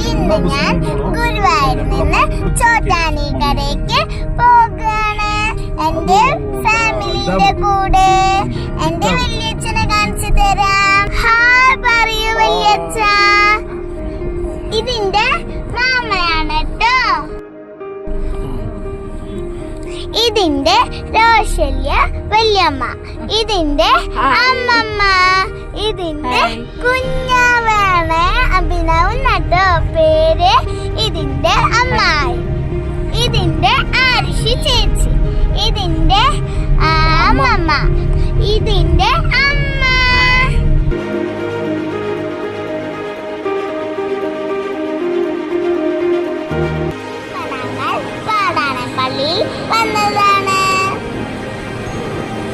ഇന്ന് ഞാൻ ഗുരുവായൂരിൽ നിന്ന് ചോറ്റാനിക്കരയ്ക്ക് പോകുകയാണ് എന്റെ ഫാമിലിയുടെ കൂടെ. എന്റെ വല്യച്ഛനെ കാണിച്ചു തരാം. ഹായ് പറയൂ വല്യച്ഛ. ഇതിന്റെ മാമയാണ് കേട്ടോ. ഇതിന്റെ റോഷല്യ വല്യമ്മ. ഇതിന്റെ അമ്മമ്മ. ഇതിന്റെ കുഞ്ഞാവാണ് അഭിനവ് നട്ടോ പേര്. ഇതിന്റെ അമ്മായി. ഇതിന്റെ ആരുഷി ചേച്ചി. ഇതിന്റെ അമ്മമ്മ. ഇതിന്റെ